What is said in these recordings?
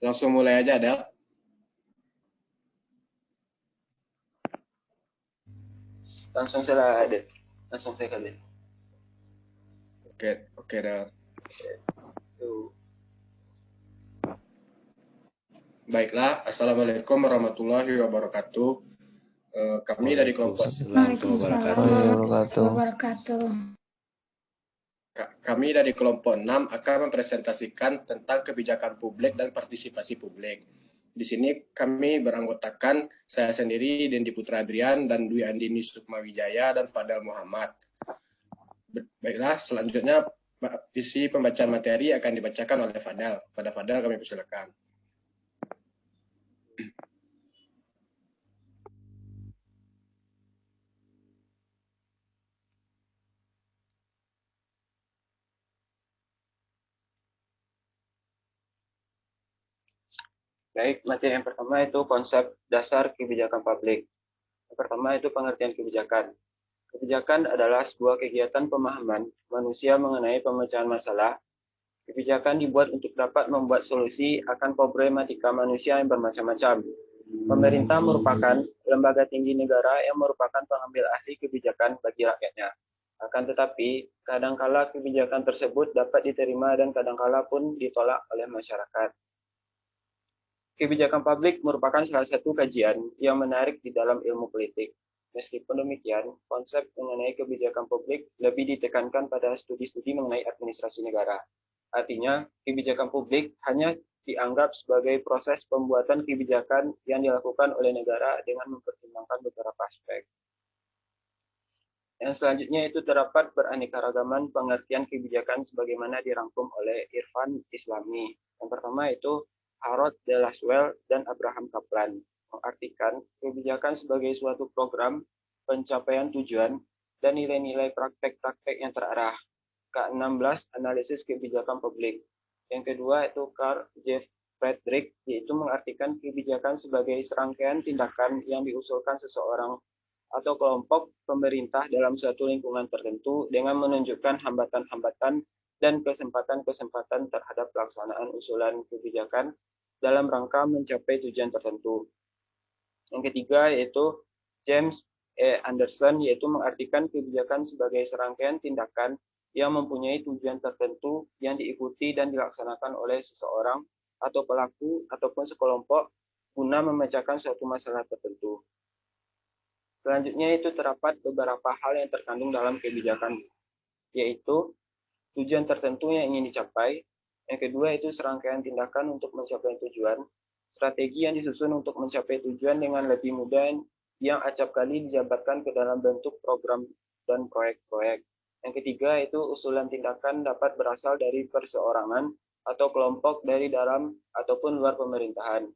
Langsung mulai aja, Del. Langsung saya ada. Langsung saya kali. Oke, Del. Tuh. Baiklah, Assalamualaikum warahmatullahi wabarakatuh. Kami dari kelompok Kami dari kelompok 6 akan mempresentasikan tentang kebijakan publik dan partisipasi publik. Di sini kami beranggotakan saya sendiri, Dendi Putra Adrian, dan Dwi Andini Sukmawijaya, dan Fadel Muhammad. Baiklah, selanjutnya isi pembacaan materi akan dibacakan oleh Fadel. Pada Fadel kami persilakan. Baik, materi yang pertama itu konsep dasar kebijakan publik. Yang pertama itu pengertian kebijakan. Kebijakan adalah sebuah kegiatan pemahaman manusia mengenai pemecahan masalah. Kebijakan dibuat untuk dapat membuat solusi akan problematika manusia yang bermacam-macam. Pemerintah merupakan lembaga tinggi negara yang merupakan pengambil ahli kebijakan bagi rakyatnya. Akan tetapi, kadangkala kebijakan tersebut dapat diterima dan kadangkala pun ditolak oleh masyarakat. Kebijakan publik merupakan salah satu kajian yang menarik di dalam ilmu politik. Meskipun demikian, konsep mengenai kebijakan publik lebih ditekankan pada studi-studi mengenai administrasi negara. Artinya, kebijakan publik hanya dianggap sebagai proses pembuatan kebijakan yang dilakukan oleh negara dengan mempertimbangkan beberapa aspek. Yang selanjutnya itu terdapat beraneka-ragaman pengertian kebijakan sebagaimana dirangkum oleh Irfan Islami. Yang pertama itu Harold de Laswell dan Abraham Kaplan mengartikan kebijakan sebagai suatu program pencapaian tujuan dan nilai-nilai praktek-praktek yang terarah. Ke-16 analisis kebijakan publik. Yang kedua itu Carl J. Frederick, yaitu mengartikan kebijakan sebagai serangkaian tindakan yang diusulkan seseorang atau kelompok pemerintah dalam suatu lingkungan tertentu dengan menunjukkan hambatan-hambatan dan kesempatan-kesempatan terhadap pelaksanaan usulan kebijakan dalam rangka mencapai tujuan tertentu. Yang ketiga yaitu James E. Anderson, yaitu mengartikan kebijakan sebagai serangkaian tindakan yang mempunyai tujuan tertentu yang diikuti dan dilaksanakan oleh seseorang atau pelaku ataupun sekelompok guna memecahkan suatu masalah tertentu. Selanjutnya itu terdapat beberapa hal yang terkandung dalam kebijakan, yaitu tujuan tertentu yang ingin dicapai. Yang kedua itu serangkaian tindakan untuk mencapai tujuan, strategi yang disusun untuk mencapai tujuan dengan lebih mudah yang acap kali dijabarkan ke dalam bentuk program dan proyek-proyek. Yang ketiga itu usulan tindakan dapat berasal dari perseorangan atau kelompok dari dalam ataupun luar pemerintahan.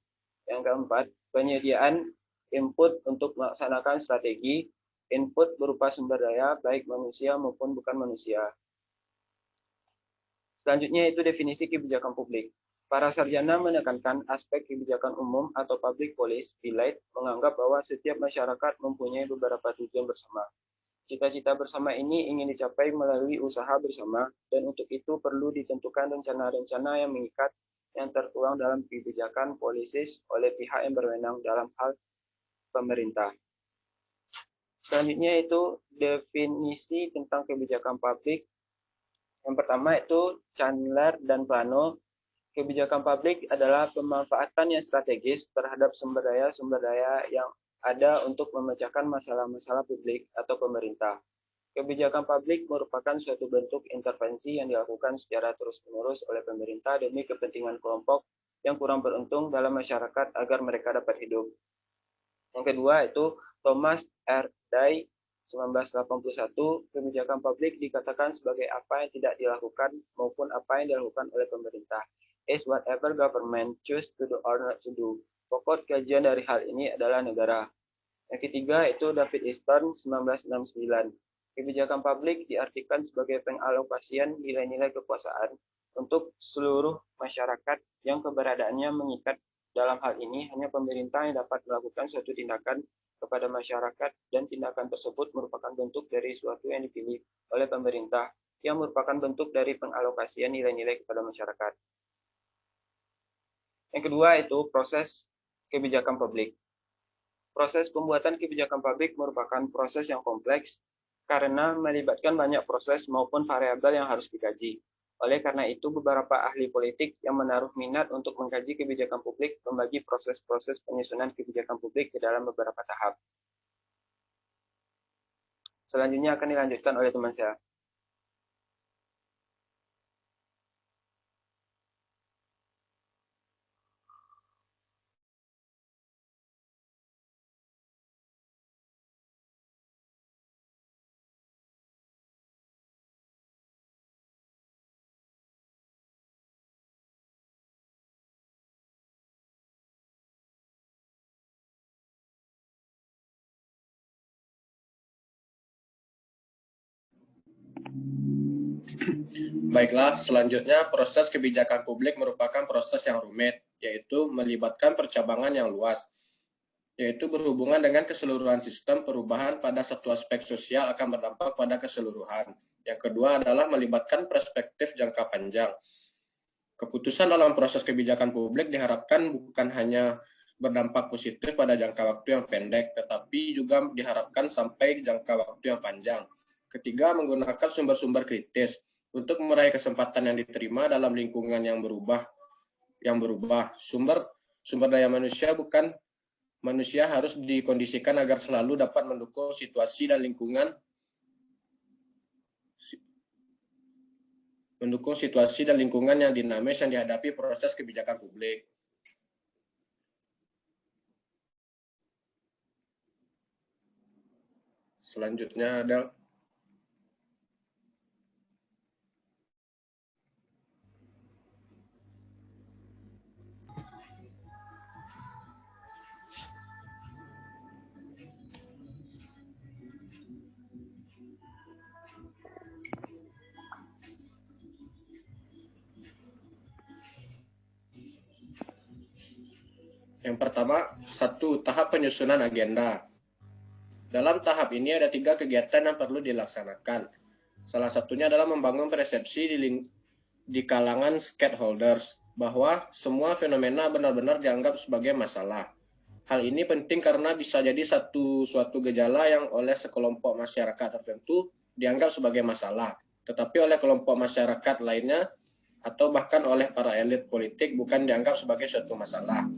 Yang keempat, penyediaan input untuk melaksanakan strategi, input berupa sumber daya baik manusia maupun bukan manusia. Selanjutnya itu definisi kebijakan publik. Para sarjana menekankan aspek kebijakan umum atau public policy Pillite menganggap bahwa setiap masyarakat mempunyai beberapa tujuan bersama. Cita-cita bersama ini ingin dicapai melalui usaha bersama, dan untuk itu perlu ditentukan rencana-rencana yang mengikat yang tertuang dalam kebijakan polisis oleh pihak yang berwenang dalam hal pemerintah. Selanjutnya itu definisi tentang kebijakan publik. Yang pertama itu Chandler dan Plano. Kebijakan publik adalah pemanfaatan yang strategis terhadap sumber daya yang ada untuk memecahkan masalah-masalah publik atau pemerintah. Kebijakan publik merupakan suatu bentuk intervensi yang dilakukan secara terus-menerus oleh pemerintah demi kepentingan kelompok yang kurang beruntung dalam masyarakat agar mereka dapat hidup. Yang kedua itu Thomas R. Day 1981, kebijakan publik dikatakan sebagai apa yang tidak dilakukan maupun apa yang dilakukan oleh pemerintah. Is whatever government choose to do or not to do. Pokok kajian dari hal ini adalah negara. Yang ketiga itu David Easton 1969. Kebijakan publik diartikan sebagai pengalokasian nilai-nilai kekuasaan untuk seluruh masyarakat yang keberadaannya mengikat. Dalam hal ini hanya pemerintah yang dapat melakukan suatu tindakan kepada masyarakat, dan tindakan tersebut merupakan bentuk dari suatu yang dipilih oleh pemerintah yang merupakan bentuk dari pengalokasian nilai-nilai kepada masyarakat. Yang kedua itu proses kebijakan publik. Proses pembuatan kebijakan publik merupakan proses yang kompleks karena melibatkan banyak proses maupun variabel yang harus dikaji. Oleh karena itu, beberapa ahli politik yang menaruh minat untuk mengkaji kebijakan publik membagi proses-proses penyusunan kebijakan publik ke dalam beberapa tahap. Selanjutnya akan dilanjutkan oleh teman saya. Baiklah, selanjutnya proses kebijakan publik merupakan proses yang rumit, yaitu melibatkan percabangan yang luas, yaitu berhubungan dengan keseluruhan sistem perubahan pada satu aspek sosial akan berdampak pada keseluruhan. Yang kedua adalah melibatkan perspektif jangka panjang. Keputusan dalam proses kebijakan publik diharapkan bukan hanya berdampak positif pada jangka waktu yang pendek, tetapi juga diharapkan sampai jangka waktu yang panjang. Ketiga, menggunakan sumber-sumber kritis untuk meraih kesempatan yang diterima dalam lingkungan yang berubah. Sumber daya manusia harus dikondisikan agar selalu dapat mendukung situasi dan lingkungan yang dinamis yang dihadapi proses kebijakan publik. Selanjutnya adalah yang pertama, tahap penyusunan agenda. Dalam tahap ini ada 3 kegiatan yang perlu dilaksanakan. Salah satunya adalah membangun persepsi di kalangan stakeholders bahwa semua fenomena benar-benar dianggap sebagai masalah. Hal ini penting karena bisa jadi suatu gejala yang oleh sekelompok masyarakat tertentu dianggap sebagai masalah, tetapi oleh kelompok masyarakat lainnya atau bahkan oleh para elit politik bukan dianggap sebagai suatu masalah.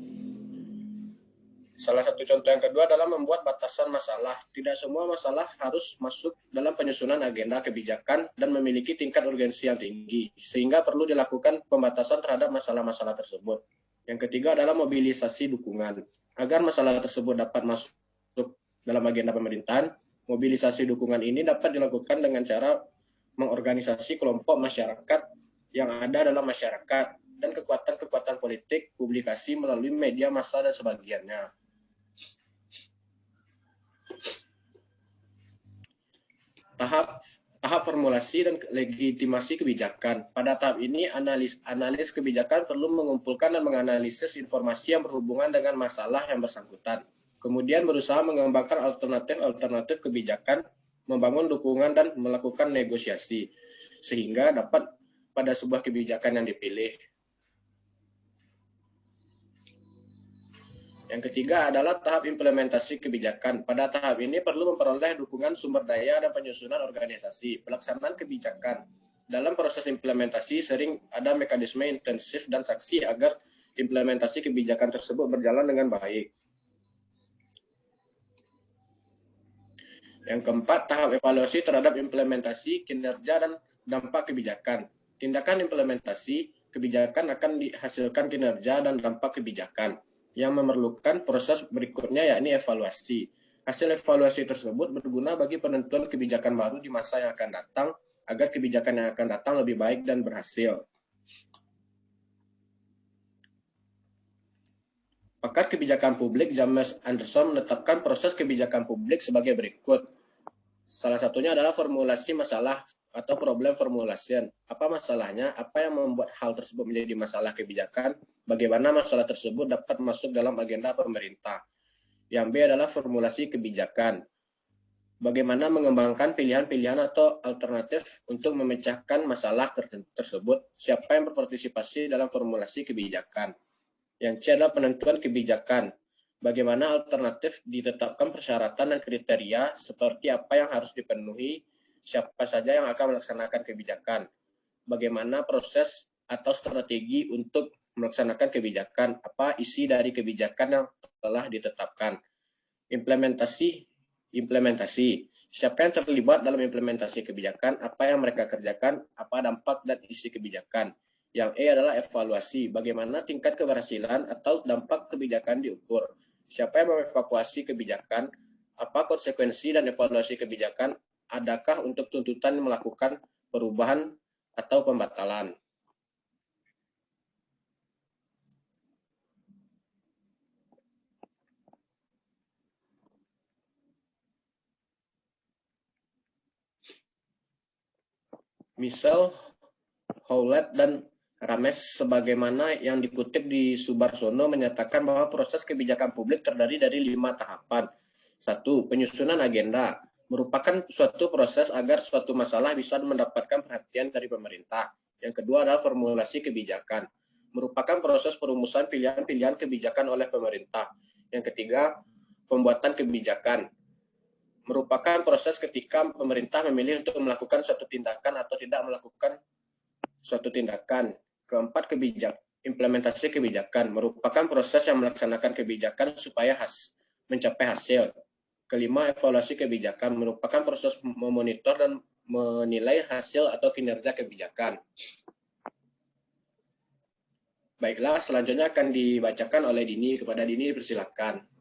Salah satu contoh yang kedua adalah membuat batasan masalah. Tidak semua masalah harus masuk dalam penyusunan agenda kebijakan dan memiliki tingkat urgensi yang tinggi, sehingga perlu dilakukan pembatasan terhadap masalah-masalah tersebut. Yang ketiga adalah mobilisasi dukungan. Agar masalah tersebut dapat masuk dalam agenda pemerintahan, mobilisasi dukungan ini dapat dilakukan dengan cara mengorganisasi kelompok masyarakat yang ada dalam masyarakat dan kekuatan-kekuatan politik, publikasi melalui media massa dan sebagainya. Tahap formulasi dan legitimasi kebijakan. Pada tahap ini, analis kebijakan perlu mengumpulkan dan menganalisis informasi yang berhubungan dengan masalah yang bersangkutan. Kemudian berusaha mengembangkan alternatif kebijakan, membangun dukungan, dan melakukan negosiasi, sehingga dapat pada sebuah kebijakan yang dipilih. Yang ketiga adalah tahap implementasi kebijakan. Pada tahap ini perlu memperoleh dukungan sumber daya dan penyusunan organisasi. Pelaksanaan kebijakan. Dalam proses implementasi sering ada mekanisme intensif dan saksi agar implementasi kebijakan tersebut berjalan dengan baik. Yang keempat, tahap evaluasi terhadap implementasi, kinerja, dan dampak kebijakan. Tindakan implementasi kebijakan akan dihasilkan kinerja dan dampak kebijakan yang memerlukan proses berikutnya, yakni evaluasi. Hasil evaluasi tersebut berguna bagi penentuan kebijakan baru di masa yang akan datang, agar kebijakan yang akan datang lebih baik dan berhasil. Pakar kebijakan publik James Anderson menetapkan proses kebijakan publik sebagai berikut. Salah satunya adalah formulasi masalah atau problem formulation. Apa masalahnya? Apa yang membuat hal tersebut menjadi masalah kebijakan? Bagaimana masalah tersebut dapat masuk dalam agenda pemerintah? Yang B adalah formulasi kebijakan. Bagaimana mengembangkan pilihan-pilihan atau alternatif untuk memecahkan masalah tersebut? Siapa yang berpartisipasi dalam formulasi kebijakan? Yang C adalah penentuan kebijakan. Bagaimana alternatif ditetapkan persyaratan dan kriteria seperti apa yang harus dipenuhi, siapa saja yang akan melaksanakan kebijakan. Bagaimana proses atau strategi untuk melaksanakan kebijakan, apa isi dari kebijakan yang telah ditetapkan. Implementasi. Siapa yang terlibat dalam implementasi kebijakan, apa yang mereka kerjakan, apa dampak dan isi kebijakan. Yang E adalah evaluasi, bagaimana tingkat keberhasilan atau dampak kebijakan diukur. Siapa yang mengevakuasi kebijakan, apa konsekuensi dan evaluasi kebijakan, adakah untuk tuntutan melakukan perubahan atau pembatalan. Misal, Howlett dan Rames sebagaimana yang dikutip di Subarsono menyatakan bahwa proses kebijakan publik terdiri dari 5 tahapan. 1. Penyusunan agenda merupakan suatu proses agar suatu masalah bisa mendapatkan perhatian dari pemerintah. Yang kedua adalah formulasi kebijakan, merupakan proses perumusan pilihan-pilihan kebijakan oleh pemerintah. Yang ketiga, pembuatan kebijakan, merupakan proses ketika pemerintah memilih untuk melakukan suatu tindakan atau tidak melakukan suatu tindakan. Keempat, implementasi kebijakan, merupakan proses yang melaksanakan kebijakan supaya mencapai hasil. Kelima, evaluasi kebijakan, merupakan proses memonitor dan menilai hasil atau kinerja kebijakan. Baiklah, selanjutnya akan dibacakan oleh Dini. Kepada Dini dipersilakan.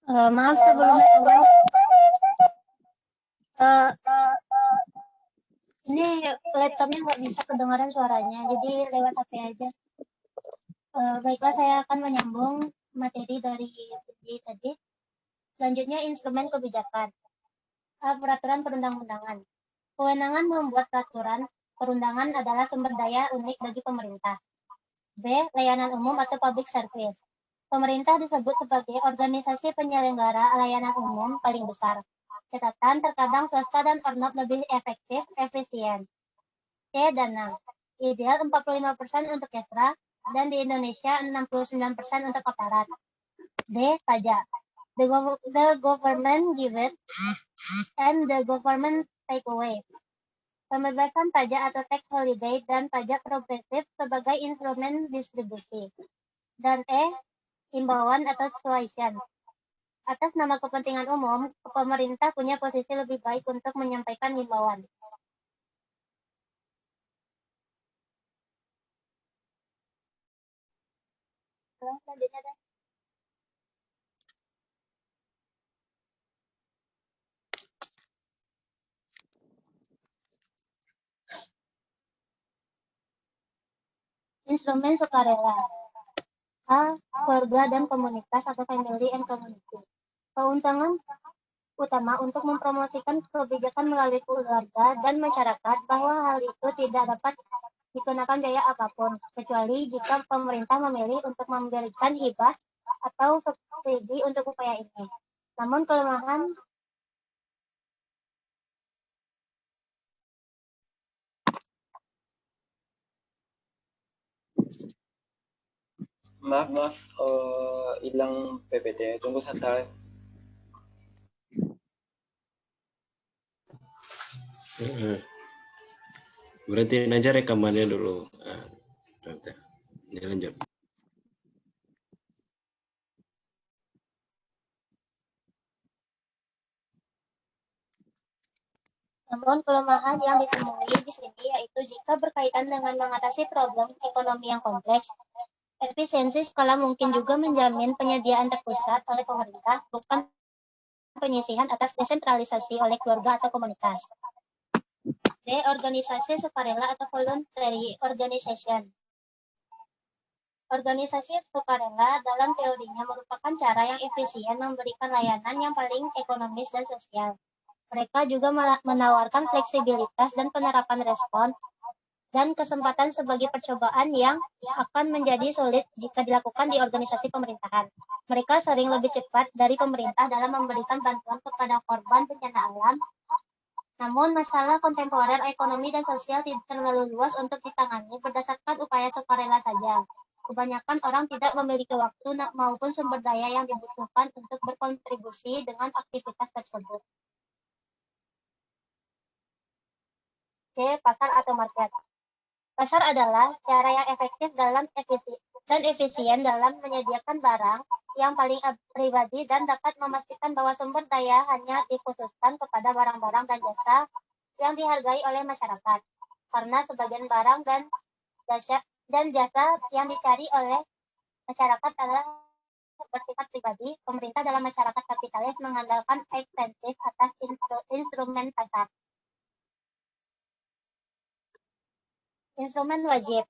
Maaf sebelumnya, ini laptopnya nggak bisa kedengaran suaranya, jadi lewat HP aja. Baiklah, saya akan menyambung materi dari tadi. Selanjutnya, instrumen kebijakan. Peraturan perundang-undangan. Kewenangan membuat peraturan perundangan adalah sumber daya unik bagi pemerintah. B. Layanan umum atau public service. Pemerintah disebut sebagai organisasi penyelenggara layanan umum paling besar. Catatan, terkadang swasta dan ormas lebih efektif, efisien. C. Dana. Ideal 45% untuk kesra, dan di Indonesia 69% untuk aparat. D. Pajak. The government give it, and the government take away. Pembebasan pajak atau tax holiday dan pajak progresif sebagai instrumen distribusi. Dan E. Himbauan atau suasion. Atas nama kepentingan umum, pemerintah punya posisi lebih baik untuk menyampaikan himbauan. Selanjutnya deh. Instrumen sukarela. A. Keluarga dan komunitas atau family and community. Keuntungan utama untuk mempromosikan kebijakan melalui keluarga dan masyarakat bahwa hal itu tidak dapat dikenakan biaya apapun, kecuali jika pemerintah memilih untuk memberikan hibah atau subsidi untuk upaya ini. Namun kelemahan Maaf, hilang PPT. Tunggu santai. Berhentiin aja rekamannya dulu. Bentar. Ya, lanjut. Namun kelemahan yang ditemui di sini yaitu jika berkaitan dengan mengatasi problem ekonomi yang kompleks, efisiensi skala mungkin juga menjamin penyediaan terpusat oleh pemerintah, bukan penyisihan atas desentralisasi oleh keluarga atau komunitas. D. Organisasi sukarela atau voluntary organization. Organisasi sukarela dalam teorinya merupakan cara yang efisien memberikan layanan yang paling ekonomis dan sosial. Mereka juga menawarkan fleksibilitas dan penerapan respons dan kesempatan sebagai percobaan yang akan menjadi sulit jika dilakukan di organisasi pemerintahan. Mereka sering lebih cepat dari pemerintah dalam memberikan bantuan kepada korban bencana alam. Namun masalah kontemporer ekonomi dan sosial tidak terlalu luas untuk ditangani berdasarkan upaya sukarela saja. Kebanyakan orang tidak memiliki waktu maupun sumber daya yang dibutuhkan untuk berkontribusi dengan aktivitas tersebut. C. Pasar atau market. Pasar adalah cara yang efektif dan efisien dalam menyediakan barang yang paling pribadi dan dapat memastikan bahwa sumber daya hanya dikhususkan kepada barang-barang dan jasa yang dihargai oleh masyarakat. Karena sebagian barang dan jasa yang dicari oleh masyarakat adalah bersifat pribadi, pemerintah dalam masyarakat kapitalis mengandalkan ekstensif atas instrumen pasar. Instrumen wajib.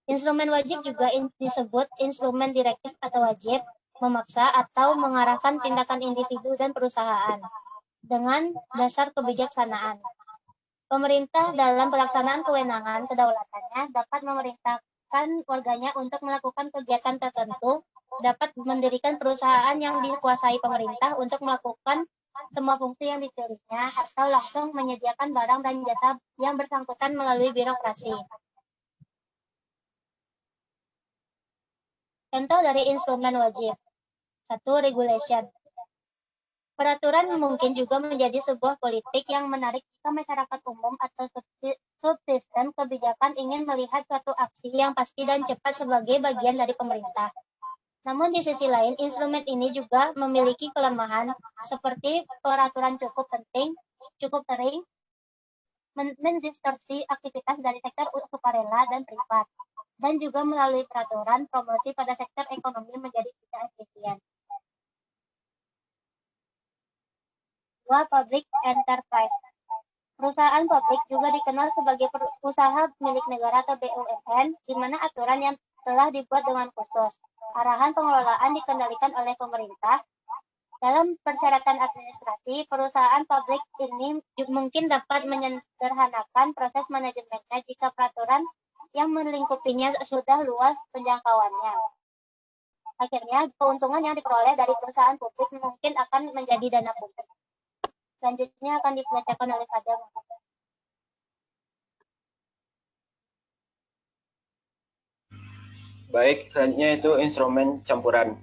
Instrumen wajib juga disebut instrumen direktif atau wajib, memaksa atau mengarahkan tindakan individu dan perusahaan dengan dasar kebijaksanaan. Pemerintah dalam pelaksanaan kewenangan kedaulatannya dapat memerintahkan warganya untuk melakukan kegiatan tertentu, dapat mendirikan perusahaan yang dikuasai pemerintah untuk melakukan semua fungsi yang dipilihnya, atau langsung menyediakan barang dan jasa yang bersangkutan melalui birokrasi. Contoh dari instrumen wajib. 1. Regulation. Peraturan mungkin juga menjadi sebuah politik yang menarik jika masyarakat umum atau subsistem kebijakan ingin melihat suatu aksi yang pasti dan cepat sebagai bagian dari pemerintah. Namun di sisi lain, instrumen ini juga memiliki kelemahan seperti peraturan cukup sering mendistorsi aktivitas dari sektor sukarela dan privat, dan juga melalui peraturan promosi pada sektor ekonomi menjadi tidak efisien. 2. Public enterprise. Perusahaan publik juga dikenal sebagai usaha milik negara atau BUMN, di mana aturan yang telah dibuat dengan khusus. Arahan pengelolaan dikendalikan oleh pemerintah. Dalam persyaratan administrasi, perusahaan publik ini mungkin dapat menyederhanakan proses manajemennya jika peraturan yang melingkupinya sudah luas penjangkauannya. Akhirnya, keuntungan yang diperoleh dari perusahaan publik mungkin akan menjadi dana publik. Selanjutnya akan dibacakan oleh Fadel. Baik, selanjutnya itu instrumen campuran.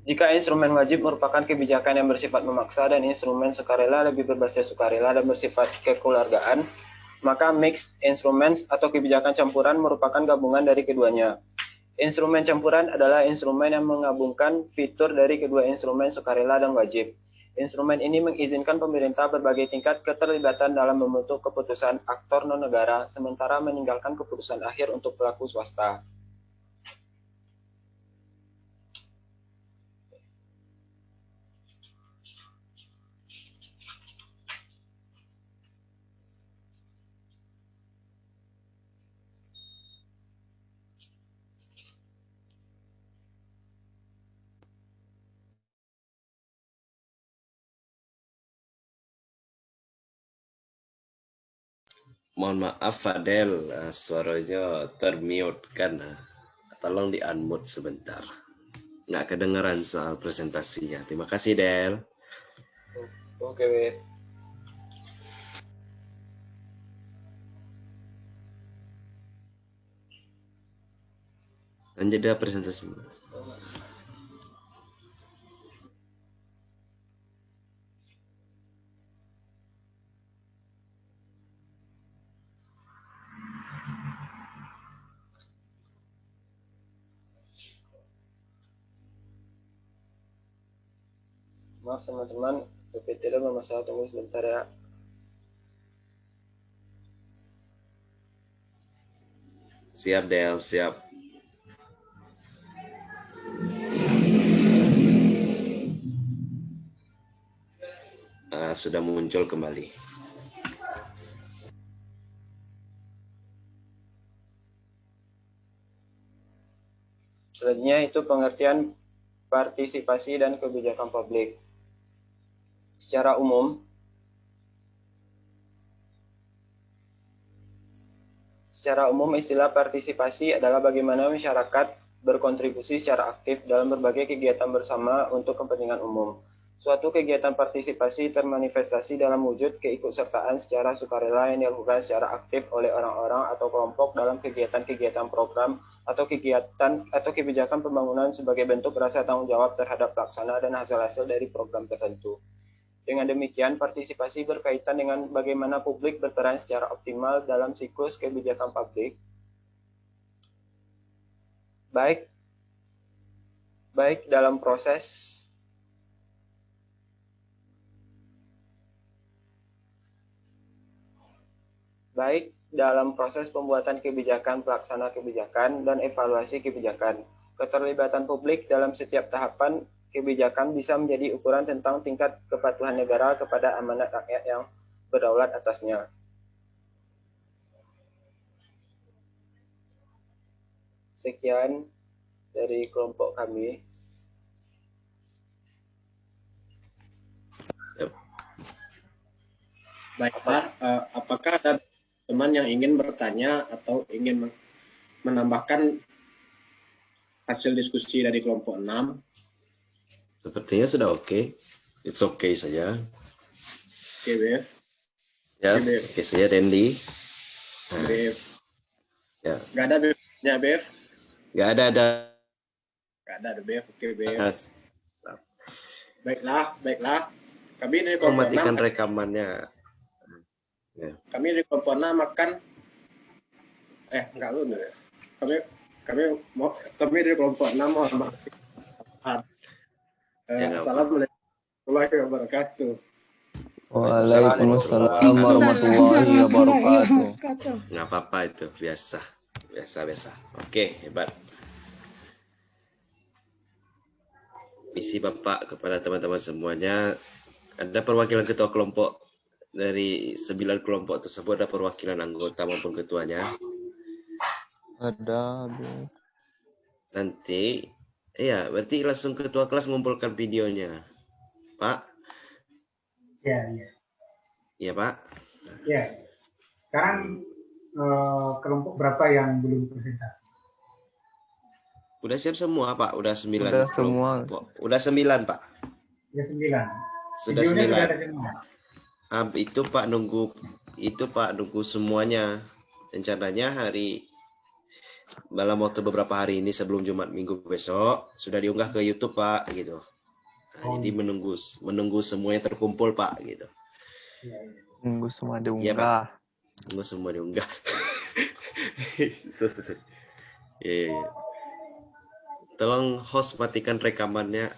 Jika instrumen wajib merupakan kebijakan yang bersifat memaksa dan instrumen sukarela lebih berbasis sukarela dan bersifat kekeluargaan, maka mixed instruments atau kebijakan campuran merupakan gabungan dari keduanya. Instrumen campuran adalah instrumen yang menggabungkan fitur dari kedua instrumen sukarela dan wajib. Instrumen ini mengizinkan pemerintah berbagai tingkat keterlibatan dalam membentuk keputusan aktor non-negara, sementara meninggalkan keputusan akhir untuk pelaku swasta. Mohon maaf Fadel, suaranya termute kan. Tolong di-unmute sebentar. Nggak kedengeran soal presentasinya. Terima kasih Del. Oke. Lanjut dah presentasinya. Maaf teman-teman, PPT ada bermasalah, tunggu sebentar ya. Siap Del, siap. Sudah muncul kembali. Selanjutnya itu pengertian partisipasi dan kebijakan publik. Secara umum, istilah partisipasi adalah bagaimana masyarakat berkontribusi secara aktif dalam berbagai kegiatan bersama untuk kepentingan umum. Suatu kegiatan partisipasi termanifestasi dalam wujud keikutsertaan secara sukarela yang dilakukan secara aktif oleh orang-orang atau kelompok dalam kegiatan-kegiatan program atau kegiatan atau kebijakan pembangunan sebagai bentuk rasa tanggung jawab terhadap pelaksana dan hasil-hasil dari program tertentu. Dengan demikian, partisipasi berkaitan dengan bagaimana publik berperan secara optimal dalam siklus kebijakan publik, baik dalam proses pembuatan kebijakan, pelaksana kebijakan, dan evaluasi kebijakan. Keterlibatan publik dalam setiap tahapan kebijakan bisa menjadi ukuran tentang tingkat kepatuhan negara kepada amanat rakyat yang berdaulat atasnya. Sekian dari kelompok kami. Baiklah, apakah ada teman yang ingin bertanya atau ingin menambahkan hasil diskusi dari kelompok 6? Sepertinya sudah oke. It's okay saja. Oke, Bev. Ya, Oke, Bev. oke saja, Dendi. Bev. Ya. Nggak ada Bevnya, Bev? Nggak ada. Nggak ada, Bev. Oke, Bev. Baiklah. Kami dari kelompok 6 mematikan rekamannya. Ya. Kami dari kelompok 6 akan enggak lu ya. Kami dari kelompok 6 mohon maaf. Assalamualaikum warahmatullahi wabarakatuh. Waalaikumsalam warahmatullahi wabarakatuh. Nggak apa-apa itu, biasa. Oke, hebat. Misi Bapak kepada teman-teman semuanya, ada perwakilan ketua kelompok dari 9 kelompok tersebut, ada perwakilan anggota maupun ketuanya. Ada. Nanti, ya berarti langsung ketua kelas mengumpulkan videonya, Pak. Ya. Iya, Pak. Ya. Sekarang kelompok berapa yang belum presentasi? Udah siap semua, Pak. Udah 9 Udah kelompok. semua. Udah 9, Pak. Sudah 9. Sudah Videonya 9. sudah ada semua. Itu Pak nunggu semuanya. Rencananya dalam waktu beberapa hari ini sebelum Jumat Minggu besok sudah diunggah ke YouTube, Pak, gitu. Jadi menunggu semuanya terkumpul, Pak, gitu. Nunggu semua diunggah. Iya, Pak. Nunggu semua diunggah. Tolong host matikan rekamannya.